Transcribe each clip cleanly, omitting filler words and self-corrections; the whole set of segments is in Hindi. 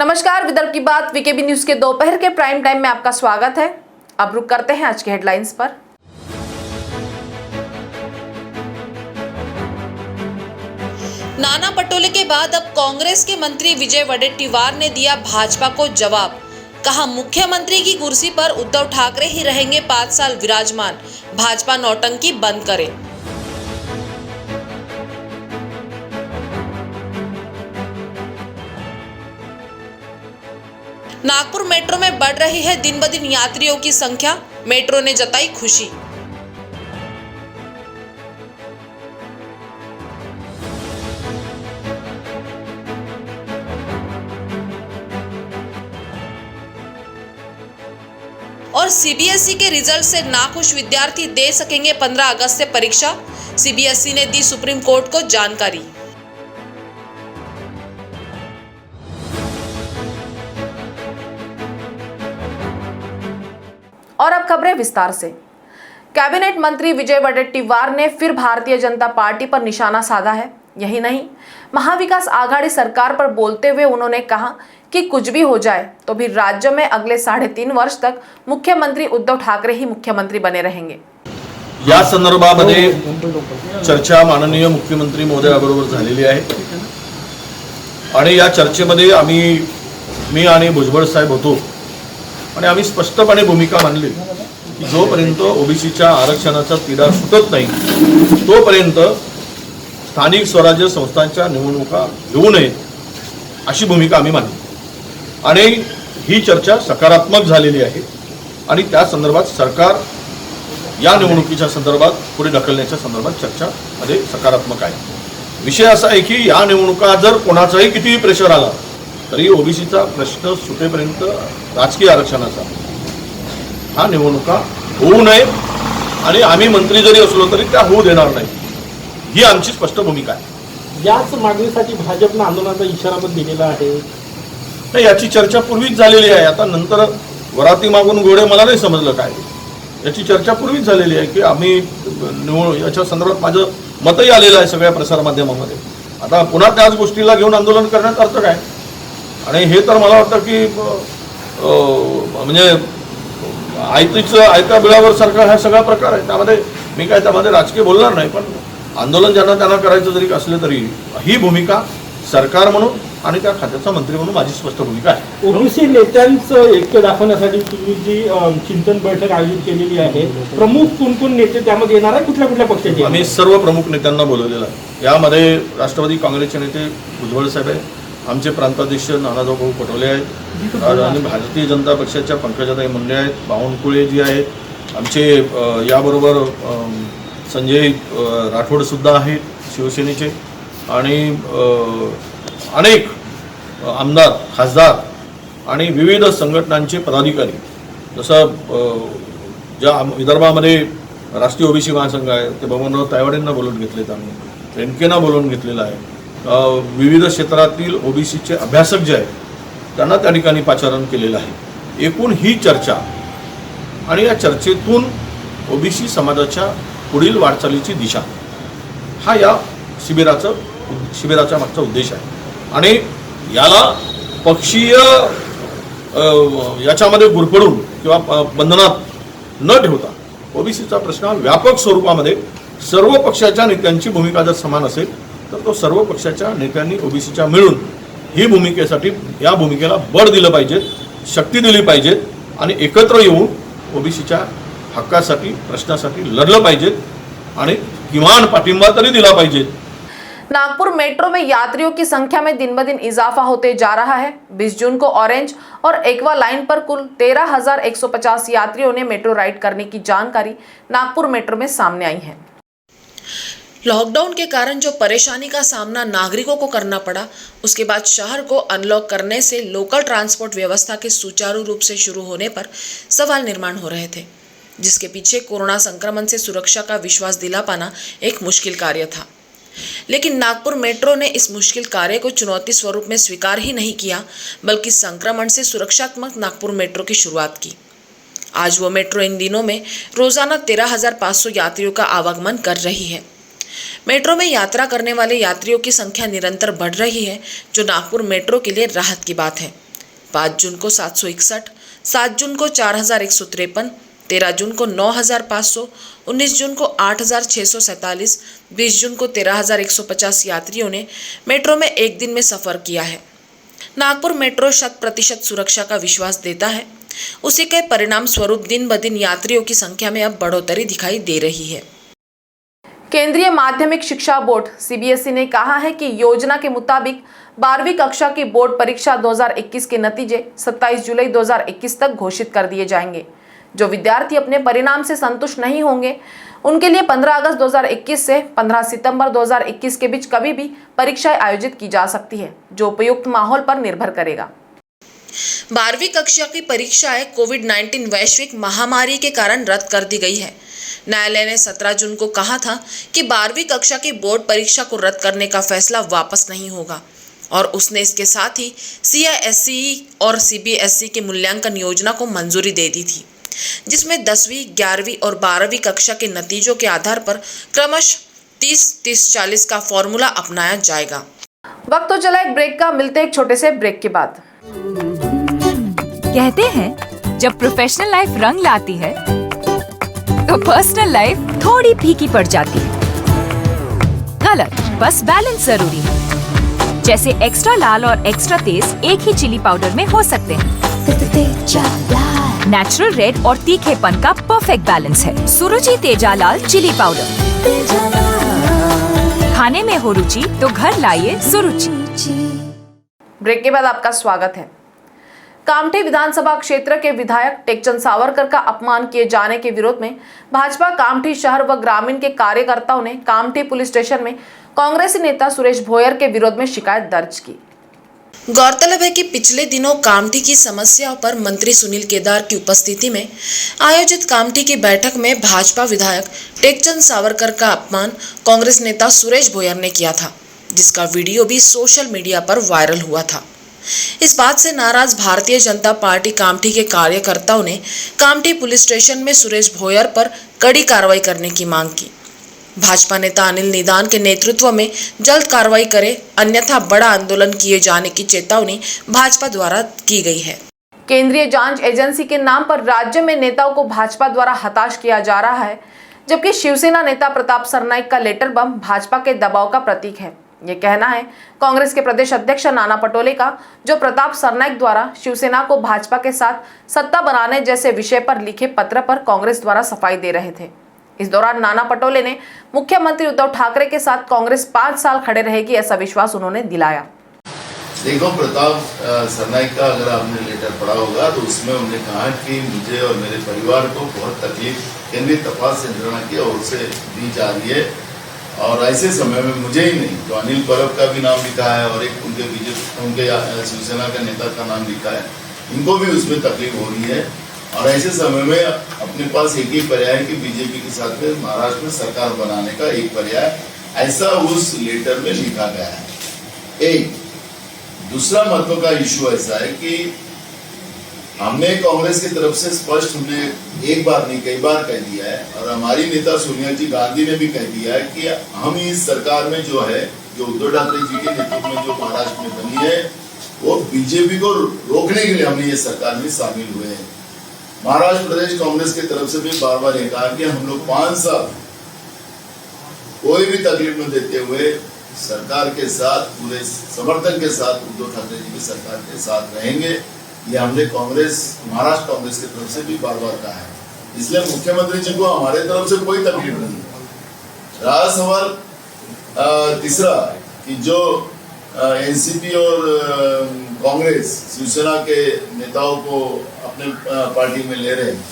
नमस्कार, विदर्भ की बात वीकेबी न्यूज के दोपहर के प्राइम टाइम में आपका स्वागत है। अब रुक करते हैं आज के हेडलाइंस पर। नाना पटोले के बाद अब कांग्रेस के मंत्री विजय वडेट्टीवार ने दिया भाजपा को जवाब। कहा, मुख्यमंत्री की कुर्सी पर उद्धव ठाकरे ही रहेंगे 5 साल विराजमान, भाजपा नौटंकी बंद करे। नागपुर मेट्रो में बढ़ रही है दिन ब दिन यात्रियों की संख्या, मेट्रो ने जताई खुशी। और सीबीएसई के रिजल्ट से नाखुश विद्यार्थी दे सकेंगे 15 अगस्त से परीक्षा, सीबीएसई ने दी सुप्रीम कोर्ट को जानकारी। और अब खबरें विस्तार से। कैबिनेट मंत्री विजय वडेट्टीवार ने फिर भारतीय जनता पार्टी पर निशाना साधा है। यही नहीं, महाविकास आघाड़ी सरकार पर बोलते हुए उन्होंने कहा कि कुछ भी हो जाए तो भी राज्य में अगले 3.5 वर्ष तक मुख्यमंत्री उद्धव ठाकरे ही मुख्यमंत्री बने रहेंगे। या संदर्भामध्ये चर्चा माननीय मुख्यमंत्री महोदयाबरोबर झालेली आहे आणि या चर्चेमध्ये मी आणि भुजबळ साहेब होतो आणि आम्ही स्पष्टपणे भूमिका मांडली की जोपर्यंत ओबीसीच्या आरक्षणाचा तिढा सुटत नाही तोपर्यंत स्थानिक स्वराज्य संस्थांच्या निवडणुका घेऊ नयेत अशी भूमिका आम्ही मांडली आणि ही चर्चा सकारात्मक झालेली आहे आणि त्या संदर्भात सरकार या निवडणुकीच्या संदर्भात पुढे ढकलण्याच्या संदर्भात चर्चामध्ये सकारात्मक आहे। विषय असा आहे की या निवडणुका जर कोणाचाही कितीही प्रेशर आला तरी ओबीसीचा प्रश्न सुटेपर्यंत राजकीय आरक्षणाचा हा निवडणुका होऊ नये आणि आम्ही मंत्री जरी असलो तरी त्या होऊ देणार नाही, ही आमची स्पष्ट भूमिका आहे। याच मागणीसाठी भाजपने आंदोलनाचा इशारा पण दिलेला आहे। नाही, याची चर्चा पूर्वीच झालेली आहे। आता नंतर वराती मागून घोडे मला नाही समजलं काय, याची चर्चा पूर्वीच झालेली आहे की आम्ही याच्या संदर्भात माझं मतही आलेलं आहे सगळ्या प्रसारमाध्यमांमध्ये। आता पुन्हा त्याच गोष्टीला घेऊन आंदोलन करण्यात अर्थ काय? आणि हे तर मला वाटतं की म्हणजे आयत्या बिळावर सरकार हा सगळा प्रकार आहे। त्यामध्ये मी काय त्यामध्ये राजकीय बोलणार नाही, पण आंदोलन ज्यांना त्यांना करायचं जरी असलं तरी ही भूमिका सरकार म्हणून आणि त्या खात्याचा मंत्री म्हणून माझी स्पष्ट भूमिका आहे। ओबीसी नेत्यांचं ऐक्य दाखवण्यासाठी तुम्ही जी चिंतन बैठक आयोजित केलेली आहे, प्रमुख कोण नेते त्यामध्ये येणार आहे, कुठल्या पक्षाचे? आम्ही सर्व प्रमुख नेत्यांना बोलवलेलं आहे। यामध्ये राष्ट्रवादी काँग्रेसचे नेते भुजबळ साहेब आहेत, आमचे प्रांताध्यक्ष नानाभाऊ पटोले आहेत आणि भारतीय जनता पक्षाच्या पंकजाताई मुंडे आहेत, बावनकुळे जी आहेत, आमचे याबरोबर संजय राठोड सुद्धा आहेत शिवसेनेचे आणि अनेक आमदार खासदार आणि विविध संघटनांचे पदाधिकारी, जसं ज्या विदर्भामध्ये राष्ट्रीय ओबीसी महासंघ आहे ते बबनराव तायवाडेंना बोलून घेतलेत, आम्ही रेणकेंना बोलून घेतलेलं आहे, विविध क्षेत्रातील ओबीसीचे अभ्यासक जे आहेत त्यांना त्या ठिकाणी पाचारण केलेलं आहे। एकूण ही चर्चा आणि या चर्चेतून ओबीसी समाजाच्या पुढील वाटचालीची दिशा हा या शिबिराचा मागचा उद्देश आहे आणि याला पक्षीय याच्यामध्ये गुरफडून किंवा बंधनात न ठेवता ओबीसीचा प्रश्न व्यापक स्वरूपामध्ये सर्व पक्षाच्या नेत्यांची भूमिका जर समान असेल तर तो सर्व पक्षाच्या नेत्यांनी ओबीसीच्या मिळून ही या भूमिकेला बळ दिलं पाहिजे, शक्ती दिली पाहिजे आणि एकत्र येऊन ओबीसीच्या हक्कासाठी प्रश्नासाठी लढलं पाहिजे आणि किमान पाठिंबा तरी दिला पाहिजे। नागपुर मेट्रो में यात्रियों की संख्या में दिन ब दिन इजाफा होते जा रहा है। 20 जून को ऑरेंज और एक्वा लाइन पर कुल 13,150 यात्रियों ने मेट्रो राइड करने की जानकारी नागपुर मेट्रो में सामने आई है। लॉकडाउन के कारण जो परेशानी का सामना नागरिकों को करना पड़ा, उसके बाद शहर को अनलॉक करने से लोकल ट्रांसपोर्ट व्यवस्था के सुचारू रूप से शुरू होने पर सवाल निर्माण हो रहे थे, जिसके पीछे कोरोना संक्रमण से सुरक्षा का विश्वास दिला पाना एक मुश्किल कार्य था। लेकिन नागपुर मेट्रो ने इस मुश्किल कार्य को चुनौती स्वरूप में स्वीकार ही नहीं किया, बल्कि संक्रमण से सुरक्षात्मक नागपुर मेट्रो की शुरुआत की। आज वो मेट्रो इन दिनों में रोजाना 13,500 यात्रियों का आवागमन कर रही है। मेट्रो में यात्रा करने वाले यात्रियों की संख्या निरंतर बढ़ रही है, जो नागपुर मेट्रो के लिए राहत की बात है। 5 जून को 761, 7 जून को 4153, 13 जून को 9500, 19 जून को 8647, 20 जून को 13150 यात्रियों ने मेट्रो में एक दिन में सफर किया है। नागपुर मेट्रो 100% सुरक्षा का विश्वास देता है। उसी के परिणाम स्वरूप दिन ब दिन यात्रियों की संख्या में अब बढ़ोतरी दिखाई दे रही है। केंद्रीय माध्यमिक शिक्षा बोर्ड सीबीएसई ने कहा है कि योजना के मुताबिक 12वीं कक्षा की बोर्ड परीक्षा 2021 के नतीजे 27 जुलाई 2021 तक घोषित कर दिए जाएंगे। जो विद्यार्थी अपने परिणाम से संतुष्ट नहीं होंगे उनके लिए 15 अगस्त 2021 से 15 सितंबर 2021 के बीच कभी भी परीक्षाएं आयोजित की जा सकती है, जो उपयुक्त माहौल पर निर्भर करेगा। 12वीं कक्षा की परीक्षाएं कोविड-19 वैश्विक महामारी के कारण रद्द कर दी गई है। न्यायालय ने 17 जून को कहा था कि 12वीं कक्षा की बोर्ड परीक्षा को रद्द करने का फैसला वापस नहीं होगा और उसने इसके साथ ही CISE और CBSE के मूल्यांकन योजना को मंजूरी दे दी थी, जिसमें 10वीं, 11वीं और 12वीं कक्षा के नतीजों के आधार पर क्रमश 30-30-40 का फॉर्मूला अपनाया जाएगा। वक्त तो चला एक ब्रेक का, मिलते एक छोटे से ब्रेक के बाद। कहते हैं जब प्रोफेशनल लाइफ रंग लाती है तो पर्सनल लाइफ थोड़ी फीकी पड़ जाती है। गलत, बस बैलेंस जरूरी है। जैसे एक्स्ट्रा लाल और एक्स्ट्रा तेज एक ही चिली पाउडर में हो सकते हैं। नेचुरल रेड और तीखेपन का परफेक्ट बैलेंस है सुरुचि तेजा लाल चिली पाउडर। खाने में हो रुचि तो घर लाइए सुरुचि। ब्रेक के बाद आपका स्वागत है। कामठी विधानसभा क्षेत्र के विधायक टेकचंद सावरकर का अपमान किए जाने के विरोध में भाजपा कामठी शहर व ग्रामीण के कार्यकर्ताओं ने कामठी पुलिस स्टेशन में कांग्रेसी नेता सुरेश भोयर के विरोध में शिकायत दर्ज की। गौरतलब है कि पिछले दिनों कामठी की समस्याओं पर मंत्री सुनील केदार की उपस्थिति में आयोजित कामठी की बैठक में भाजपा विधायक टेकचंद सावरकर का अपमान कांग्रेस नेता सुरेश भोयर ने किया था, जिसका वीडियो भी सोशल मीडिया पर वायरल हुआ था। इस बात से नाराज भारतीय जनता पार्टी कामठी के कार्यकर्ताओं ने कामठी पुलिस स्टेशन में सुरेश भोयर पर कड़ी कार्रवाई करने की मांग की। भाजपा नेता अनिल निदान के नेतृत्व में जल्द कार्रवाई करे, अन्यथा बड़ा आंदोलन किए जाने की चेतावनी भाजपा द्वारा की गई है। केंद्रीय जांच एजेंसी के नाम पर राज्य में नेताओं को भाजपा द्वारा हताश किया जा रहा है, जबकि शिवसेना नेता प्रताप सरनाईक का लेटर बम भाजपा के दबाव का प्रतीक है। ये कहना है कांग्रेस के प्रदेश अध्यक्ष नाना पटोले का, जो प्रताप सरनाईक द्वारा शिवसेना को भाजपा के साथ सत्ता बनाने जैसे विषय पर लिखे पत्र पर कांग्रेस द्वारा सफाई दे रहे थे। इस दौरान नाना पटोले ने मुख्यमंत्री उद्धव ठाकरे के साथ कांग्रेस 5 साल खड़े रहेगी, ऐसा विश्वास उन्होंने दिलाया। देखो, प्रताप सरनाईक का अगर आपने लेटर पढ़ा होगा तो उसमें उन्होंने कहा कि मुझे और मेरे परिवार को बहुत तकलीफ केंद्रीय तपास यंत्रणा की ओर से दी जा रही है, और ऐसे समय में मुझे ही नहीं, तो अनिल परब का भी नाम लिखा है और एक उनके शिवसेना का नेता का नाम लिखा है, इनको भी उसमें तकलीफ हो रही है। और ऐसे समय में अपने पास एक ही पर्याय है कि बीजेपी के साथ में महाराष्ट्र में सरकार बनाने का एक पर्याय, ऐसा उस लेटर में लिखा गया है। एक दूसरा महत्व का इशू ऐसा है कि हमने कांग्रेस की तरफ से स्पष्ट, हमने एक बार नहीं कई बार कह दिया है, और हमारी नेता सोनिया जी गांधी ने भी कह दिया है कि हम इस सरकार में जो है, जो उद्धव ठाकरे जी के नेतृत्व में जो महाराष्ट्र में बनी है, वो बीजेपी को रोकने के लिए हमने ये सरकार में शामिल हुए हैं। महाराष्ट्र प्रदेश कांग्रेस की तरफ से भी बार बार ये कहा कि हम लोग 5 साल कोई भी तकलीफ न देते हुए सरकार के साथ, पूरे समर्थन के साथ उद्धव ठाकरे जी की सरकार के साथ रहेंगे। ये हमने महाराष्ट्र कांग्रेस की तरफ से भी बार बार कहा है, इसलिए मुख्यमंत्री जी को हमारे तरफ से कोई तकलीफ नहीं। रहा सवाल तीसरा कि जो एनसीपी और कांग्रेस शिवसेना के नेताओं को अपने पार्टी में ले रहे हैं,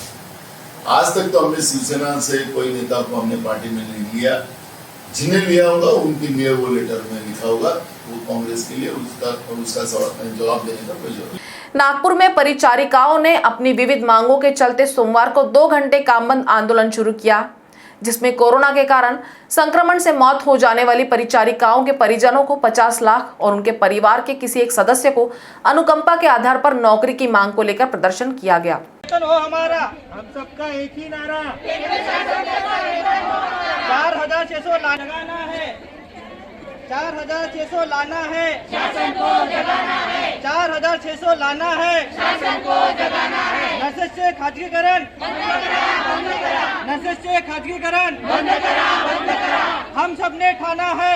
आज तक तो हमने शिवसेना से कोई नेता को हमने पार्टी में नहीं लिया। जिन्हें लिया होगा उनके लिए वो लेटर में लिखा होगा, वो कांग्रेस के लिए उसका जवाब देने का कोई जरूरत नहीं। नागपुर में परिचारिकाओं ने अपनी विविध मांगों के चलते सोमवार को 2 घंटे काम बंद आंदोलन शुरू किया, जिसमें कोरोना के कारण संक्रमण से मौत हो जाने वाली परिचारिकाओं के परिजनों को 50 लाख और उनके परिवार के किसी एक सदस्य को अनुकंपा के आधार पर नौकरी की मांग को लेकर प्रदर्शन किया गया। हो हमारा, हम सबका एक ही नारा, 4600 लगाना है, 4,600 लाना है, शासन को जगाना है। 4,600 लाना है, शासन को जगाना है। नर्सेसचे खाजगीकरण बंद करा, नर्सेसचे खाजगीकरण बंद करा। हम सब ने ठाना है,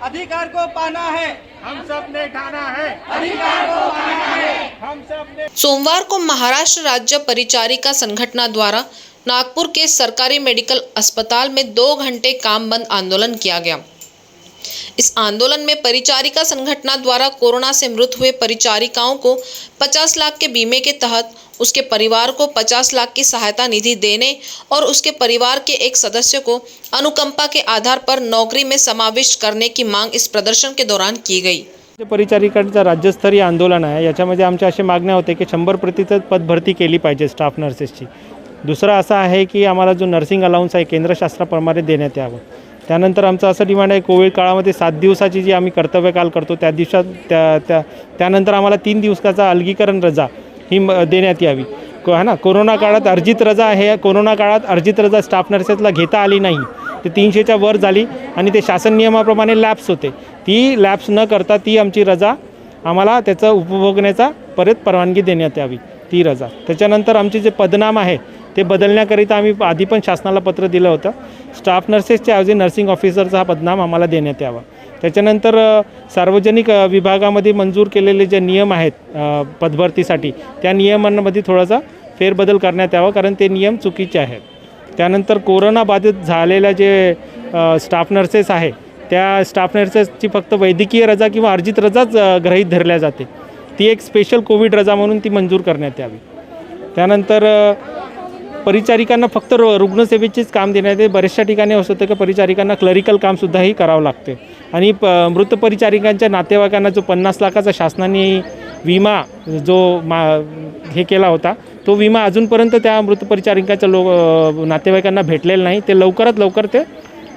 अधिकार को पाना है। हम सब ने ठाना है, अधिकार को पाना है। हम सब ने सोमवार को महाराष्ट्र राज्य परिचारिका संगठना द्वारा नागपुर के सरकारी मेडिकल अस्पताल में 2 घंटे काम बंद आंदोलन किया गया। इस आंदोलन में परिचारिका संगठना द्वारा कोरोना से मृत हुए परिचारिकाओं को 50 लाख के बीमे के तहत उसके परिवार को 50 लाख की सहायता निधि देने और उसके परिवार के एक सदस्य को अनुकंपा के आधार पर नौकरी में समाविष्ट करने की मांग इस प्रदर्शन के दौरान की गई। परिचारिकांचं राज्यस्तरीय आंदोलन आहे। याच्यामध्ये आमच्या अशा मागण्या होत्या की 100% पदभरती केली पाहिजे स्टाफ नर्सेसची। दुसरा असा आहे की आम्हाला जो नर्सिंग अलाउन्स आहे केंद्र शासनाप्रमाणे देण्यात यावं। त्यानंतर आमचं असं डिमांड आहे कोविड काळामध्ये 7 दिवसाची जी आम्ही कर्तव्यकाल करतो त्या दिवसात त्यानंतर आम्हाला 3 दिवसाचा अलगीकरण रजा ही देण्यात यावी है ना। कोरोना काळात अर्जित रजा आहे, कोरोना काळात अर्जित रजा स्टाफ नर्सेसला घेता आली नाही, ते 300च्या वर झाली आणि ते शासन नियमाप्रमाणे लॅप्स होते। ती लॅप्स न करता ती आमची रजा आम्हाला त्याचा उपभोगण्याचा परत परवानगी देण्यात यावी ती रजा। त्याच्यानंतर आमचे जे पदनाम आहे ते बदलण्याकरिता आम्ही आधी पण शासनाला पत्र दिलं होतं। स्टाफ नर्सेसच्या ऐवजी नर्सिंग ऑफिसरचा हा पदनाम आम्हाला देण्यात यावा। त्याच्यानंतर सार्वजनिक विभागामध्ये मंजूर केलेले जे नियम आहेत पदभरतीसाठी त्या नियमांमध्ये थोडासा फेरबदल करण्यात यावा, कारण ते नियम चुकीचे आहेत। त्यानंतर कोरोना बाधित झालेल्या जे स्टाफ नर्सेस आहे त्या स्टाफ नर्सेसची फक्त वैद्यकीय रजा किंवा अर्जित रजाच गृहीत धरल्या जाते, ती एक स्पेशल कोविड रजा म्हणून ती मंजूर करण्यात यावी। त्यानंतर परिचारिकांना फक्त रुग्णसेवेचेच काम देण्यात येते। बऱ्याचशा ठिकाणी असं होतं की परिचारिकांना क्लरिकल कामसुद्धाही करावं लागते आणि मृत परिचारिकांच्या नातेवाईकांना जो 50 लाखाचा शासनाने विमा जो हे केला होता तो विमा अजूनपर्यंत त्या मृत परिचारिकांच्या नातेवाईकांना भेटलेला नाही, ते लवकरात लवकर ते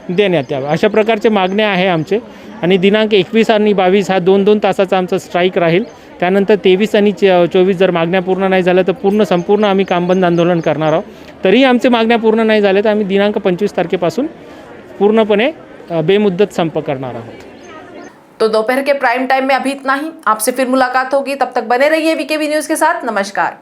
देण्यात यावं। अशा प्रकारचे मागण्या आहे आमचे आणि दिनांक 21 आणि 22 हा 2-2 तासाचा आमचा स्ट्राईक राहील। त्यानंतर 23 आणि 24 जर मागण्या पूर्ण नाही झाल्या तर संपूर्ण आम्ही कामबंद आंदोलन करणार आहोत। तरी आमच्या मागण्या पूर्ण नाही झाल्या तर आम्ही दिनांक 25 तारखेपासून पूर्णपणे बेमुद्दत संप करणार आहोत। तो दोपहर के प्राइम टाइम में अभी इतना ही। आपसे फिर मुलाकात होगी, तब तक बने रहिए वीकेबी न्यूज़ के साथ। नमस्कार।